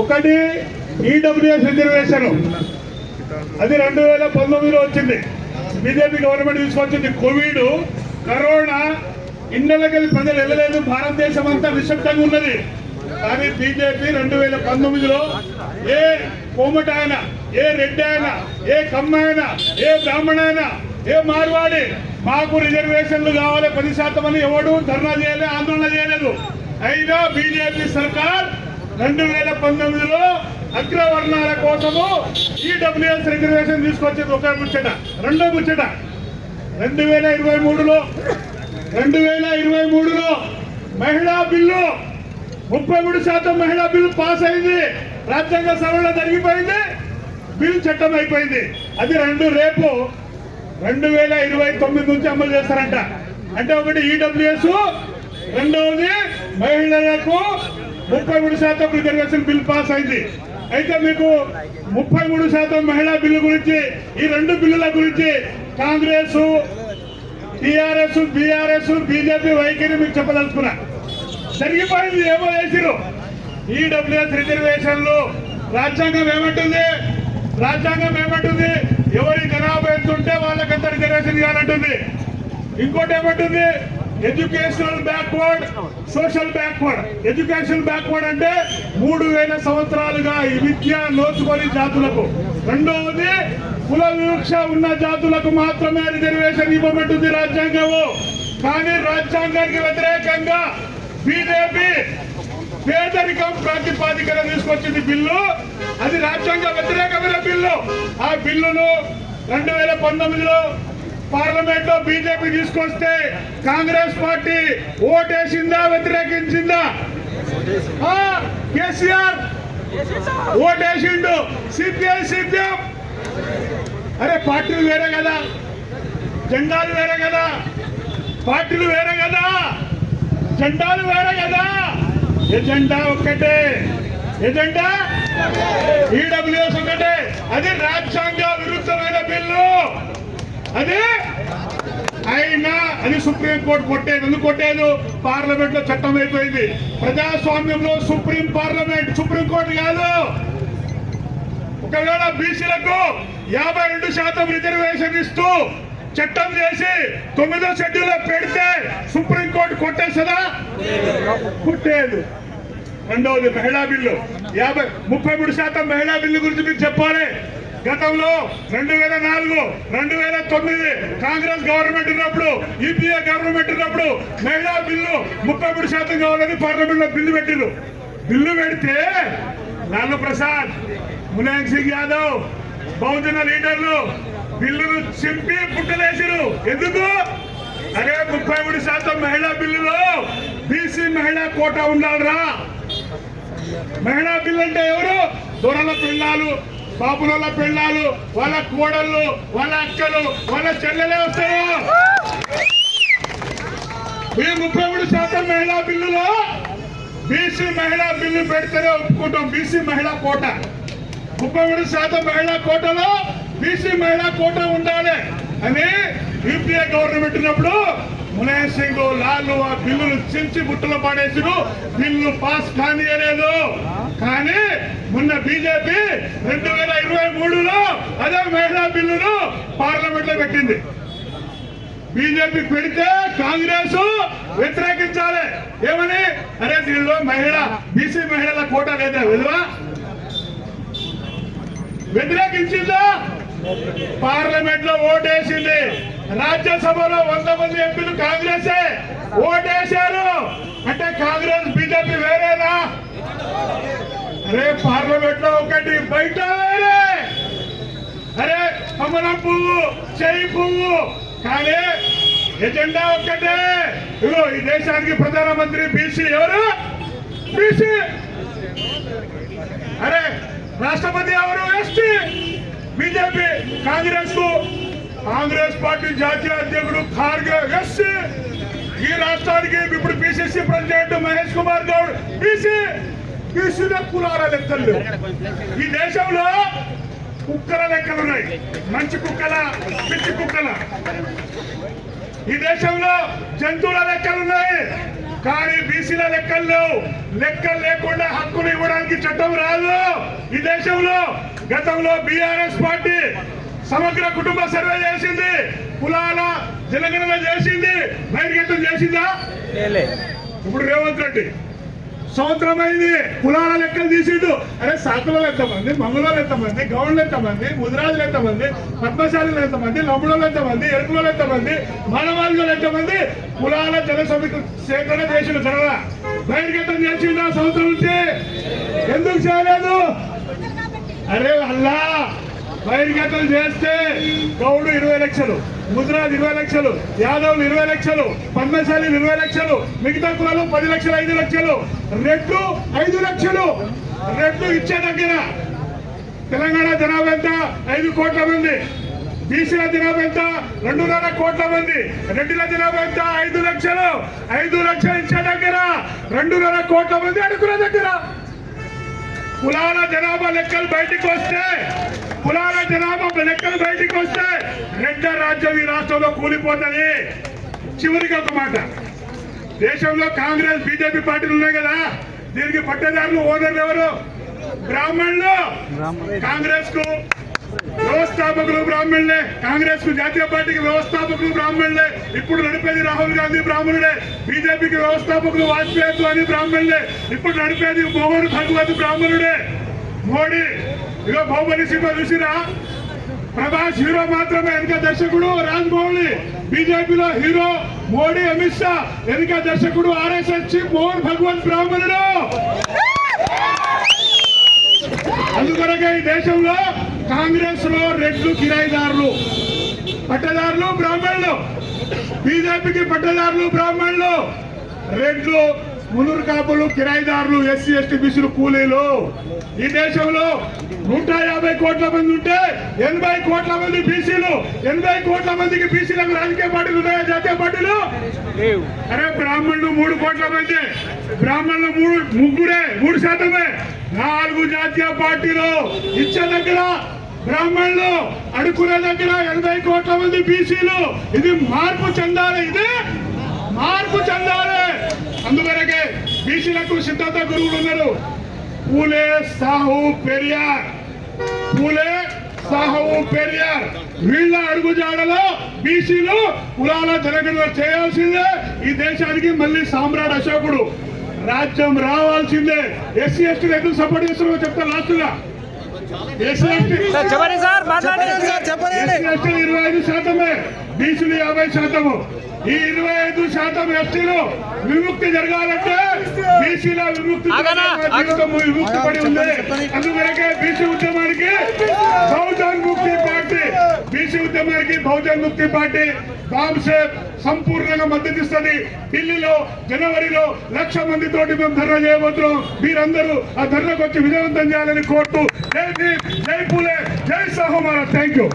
ఒకటి EWS reservation, అది 2019లో వచ్చింది. బీజేపీ గవర్నమెంట్ తీసుకొచ్చింది. కోవిడ్, కరోనా, ఇళ్ళకి ప్రజలు వెళ్ళలేదు. భారతదేశం అంతా నిశ్శబ్దంగా ఉన్నది. కానీ బీజేపీ 2019లో ఏ కోమట అయినా, ఏ రెడ్డి అయినా, ఏ కమ్మ అయినా, ఏ బ్రాహ్మణ అయినా, ఏ మార్వాడి మాకు రిజర్వేషన్లు కావాలి 10% అని ఎవడు ధర్నా చేయలేదు, ఆందోళన చేయలేదు. అయినా బీజేపీ సర్కార్ 2019లో అగ్రవర్ణాల కోసము ఈడబ్ల్యూఎస్ రిజర్వేషన్ తీసుకొచ్చేది. ఒక ముచ్చట. రెండో ముచ్చట, 2023లో మహిళా బిల్లు 33% మహిళా బిల్లు పాస్ అయింది. రాజ్యాంగ సభలో జరిగిపోయింది, బిల్లు చట్టం అయిపోయింది. అది రేపు 2029 నుంచి అమలు చేస్తారంట. అంటే ఒకటి ఈడబ్ల్యూఎస్, రెండవది మహిళలకు 33% రిజర్వేషన్ బిల్ పాస్ అయింది. అయితే మీకు 33% మహిళా బిల్లు గురించి, ఈ రెండు బిల్లుల గురించి కాంగ్రెస్, టీఆర్ఎస్, బీఆర్ఎస్, బీజేపీ వైఖరి మీకు చెప్పదలుచుకున్నా. జరిగిపోయింది, ఏమో చేసిరు. ఈడబ్ల్యూఎస్ రిజర్వేషన్లు రాజ్యాంగం ఏమంటుంది? ఎవరి జనాభా ఎంత ఉంటే వాళ్ళకంత రిజర్వేషన్ ఇవ్వాలంటుంది. ఇంకోటి ఏమంటుంది? Educational backward, social backward. Education backward అంటే 3000 సంవత్సరాలుగా ఈ విద్య నోచుకొని జాతులకు. రెండవది కుల వివక్ష ఉన్న జాతులకు మాత్రమే రిజర్వేషన్ ఇవ్వబడుతుంది రాజ్యాంగము. కానీ రాజ్యాంగానికి వ్యతిరేకంగా బీజేపీ పేదరికం ప్రాతిపాదికన తీసుకొచ్చింది బిల్లు. అది రాజ్యాంగ వ్యతిరేకమైన బిల్లు. ఆ బిల్లును 2019లో పార్లమెంట్ లో బీజేపీ తీసుకొస్తే కాంగ్రెస్ పార్టీ ఓటేసిందా, వ్యతిరేకించిందా? కేసీఆర్ ఓటేసిండు, సిపిఐ, సిపిఎం. అరే పార్టీలు వేరే కదా, జెండాలు వేరే కదా, పార్టీలు వేరే కదా, జెండాలు వేరే కదా, ఎజెండా ఒక్కటే, ఎజెండా ఈడబ్ల్యూఎస్ ఒకటే. అది రాజ్యాంగ విరుద్ధమైన బిల్లు. అది అయినా అది సుప్రీంకోర్టు కొట్టేది. ఎందుకు కొట్టేది? పార్లమెంట్ లో చట్టం అయిపోయింది. ప్రజాస్వామ్యంలో సుప్రీంకోర్టు కాదు. ఒకవేళ బీసీలకు 52% రిజర్వేషన్ ఇస్తూ చట్టం చేసి 9వ షెడ్యూల్ పెడితే సుప్రీంకోర్టు కొట్టేస్తుందా? కొట్టేది. రెండవది మహిళా బిల్లు, 33% మహిళా బిల్లు గురించి మీకు చెప్పాలి. గతంలో 2004, 2009 కాంగ్రెస్ గవర్నమెంట్ ఉన్నప్పుడు, యూపీఏ గవర్నమెంట్ ఉన్నప్పుడు మహిళా బిల్లు 33% కావాలని పార్లమెంట్ లో బిల్లు పెడితే లాలూ ప్రసాద్, ములాయం సింగ్ యాదవ్, బహుజన లీడర్లు బిల్లును చింపి పుట్టలేసిరు. ఎందుకు? అరే 33% మహిళా బిల్లులో బీసీ మహిళా కోటా ఉండాలరా. మహిళా బిల్లు అంటే ఎవరు? దొరల పిల్లలు, బాబుల పిల్లలు, వాళ్ళ కోడళ్ళు, వాళ్ళ అక్కలు, వాళ్ళ చెల్లెలే వస్తారు. ఈ 33% మహిళా బిల్లులో బీసీ మహిళా బిల్లు పెడితేనే ఒప్పుకుంటాం. బీసీ మహిళా కోట 33% మహిళా కోటలో బీసీ మహిళా కోట ఉండాలి అని యూపీఏ గవర్నమెంట్ ఉన్నప్పుడు ములాయం సింగ్, లాలు ఆ బిల్లును చించి బుట్టలో పడేసిరు. Bill pass కానియలేదు. కానీ మొన్న బీజేపీ 2023లో అదే మహిళా బిల్లును పార్లమెంట్ లో పెట్టింది. బీజేపీ పెడితే కాంగ్రెస్ వ్యతిరేకించాలి. ఏమని? అరే దీనిలో బీసీ మహిళల కోటా లేదా? వ్యతిరేకించిందా? పార్లమెంట్ లో ఓటేసింది. రాజ్యసభలో 100 మంది ఎంపీలు కాంగ్రెసే ఓటేశారు. అంటే కాంగ్రెస్ బీజేపీ వేరేనా? అరే పార్లమెంట్ లో ఒకటి, బయట వేరే. అరే కమలం పువ్వు, చెయ్యి పువ్వు, కానీ ఎజెండా ఒక్కటే. ఇగో ఈ దేశానికి ప్రధానమంత్రి బీసీ. ఎవరు? బీసీ. అరే రాష్ట్రపతి ఎవరు? ఎస్టీ. బీజేపీ. కాంగ్రెస్ పార్టీ జాతీయ అధ్యక్షుడు ఖార్గే ఎస్సీ. ఈ రాష్ట్రానికి ఇప్పుడు పిసిసి ప్రెసిడెంట్ మహేష్ కుమార్ గౌడ్ బీసీలో కులాల లెక్కలు. ఈ దేశంలో కుక్కల లెక్కలు ఉన్నాయి. మంచి కుక్కల, పిచ్చి కుక్కల. ఈ దేశంలో జంతువుల లెక్కలు ఉన్నాయి. కానీ బీసీల లెక్కలు లేవు. లెక్కలు లేకుండా హక్కులు ఇవ్వడానికి చట్టం రాదు ఈ దేశంలో. గతంలో బీఆర్ఎస్ పార్టీ సమగ్ర కుటుంబ సర్వే చేసింది, కులాల జనగణన చేసింది, బహిర్గతం చేసిందా? ఇప్పుడు రేవంత్ రెడ్డి సంవత్సరం అయింది, కులాల లెక్కలు తీసిండు. అరే సాకులలో ఎంతమంది, మంగళూరు ఎంతమంది, గౌండ్లు ఎంతమంది, ముదిరాజులు ఎంతమంది, పద్మశాలీలు ఎంతమంది, లంబులలో ఎంతమంది, ఎరుకులలో ఎంతమంది, మానవాళిలో ఎంతమంది, కులాల జన సేకరణ చేసిండు. జనగా బహిర్గతం చేసిండు ఆ సంవత్సరం నుంచి. ఎందుకు చేయలేదు? అరే అల్లా బహిర్గతం చేస్తే గౌడు 20 లక్షలు, ముద్రాజ్ 20 లక్షలు, యాదవులు 20 లక్షలు, పద్మశాలీలు 20 లక్షలు, మిగతా కులాలు 10 లక్షలు, 5 లక్షలు, రెడ్లు 5 లక్షలు. రెడ్లు ఇచ్చే దగ్గర తెలంగాణ జనాభా ఎంత? 5 కోట్ల మంది. బీసీల జనాభా ఎంత? 2.5 కోట్ల మంది. రెడ్డిల జనాభా ఎంత? 5 లక్షలు. 5 లక్షలు ఇచ్చే దగ్గర 2.5 కోట్ల మంది అడుగుల దగ్గర. కులాల జనాభా లెక్కలు బయటికి వస్తే, కులాల జనాభా లెక్కలు బయటికి వస్తే రెడ్డ రాజ్యం ఈ రాష్ట్రంలో కూలిపోతుంది. చివరికి ఒక మాట, దేశంలో కాంగ్రెస్ బీజేపీ పార్టీలు ఉన్నాయి కదా, దీనికి పట్టేదారులు ఓనర్లు ఎవరు? బ్రాహ్మణులు. కాంగ్రెస్ కు వ్యవస్థాపకులు బ్రాహ్మణులే, కాంగ్రెస్ కు జాతీయ పార్టీకి వ్యవస్థాపకులు బ్రాహ్మణులే. ఇప్పుడు నడిపేది రాహుల్ గాంధీ బ్రాహ్మణుడే. బీజేపీకి వ్యవస్థాపకులు వాజ్పేయి అని బ్రాహ్మణులే. ఇప్పుడు నడిపేది మోహన్ భగవత్ బ్రాహ్మణుడే. మోడీ ఇగో బాహుబలి సినిమా చూసిరా? ప్రభాస్ హీరో మాత్రమే, వెనుక దర్శకుడు రాజమౌళి. బీజేపీలో హీరో మోడీ, అమిత్ షా, వెనుక దర్శకుడు ఆర్ఎస్ఎస్ చీఫ్ మోహన్ భగవత్ బ్రాహ్మణుడు. అందుకొరకే ఈ దేశంలో కాంగ్రెస్ లో రెడ్లు కిరాయిదారులు, పట్టదారులు బ్రాహ్మణులు. బీజేపీకి పట్టదారులు బ్రాహ్మణులు, రెడ్లు మునురు కాపులు, కిరాయిదారులు, ఎస్సీ ఎస్టీ బీసీలు, కూలీలు. ఈ దేశంలో 150 కోట్ల మంది ఉంటే 80 కోట్ల మంది బీసీలు. 80 కోట్ల మందికి బీసీలకు రాజకీయ పార్టీలు ఉన్నాయా? జాతీయ పార్టీలు? అరే బ్రాహ్మణులు 3 కోట్ల మంది, బ్రాహ్మణులు 3% 4 జాతీయ పార్టీలు. ఇచ్చే దగ్గర బ్రాహ్మణులు, అడుకునే దగ్గర 80 కోట్ల మంది బీసీలు. ఇది మార్పు చెందాలి, ఇది మార్పు చెందాలి. అందువరకే బీసీలకు సిద్ధాంత గురువులు ఉన్నారు. పూలే, సాహు, పెరియార్. పూలే, సాహు, పెరియార్ వీళ్ళ అడుగుజాడలో బీసీలు కులాల జనగణన చేయాల్సిందే. ఈ దేశానికి మళ్ళీ సామ్రాట్ అశోకుడు రాజ్యం రావాల్సిందే. ఎస్సీ ఎస్టీలు ఎందుకు సపోర్ట్ చేస్తున్నారో చెప్తాను లాస్ట్ గా. ఎస్సీ ఎస్టీ 25%, బీసీలు 50%. ఈ 25% ఎస్టీలు విముక్తి జరగాలంటే బీసీల విముక్తి పడి ఉంది. అందువరకే బీసీ ఉద్యమానికి బహుజన్ ముక్తి పార్టీ, బీసీ ఉద్యమానికి బహుజన్ ముక్తి పార్టీ బాంబ్సేప్ సంపూర్ణంగా మద్దతు ఇస్తుంది. ఢిల్లీలో జనవరిలో 1,00,000 మందితోటి మేము ధర్నా చేయబోతున్నాం. మీరందరూ ఆ ధర్నాకు వచ్చి విజయవంతం చేయాలని కోరుతూ జై భీమ్, జై పూలే, జై సాహు మహారాజ్. Thank you.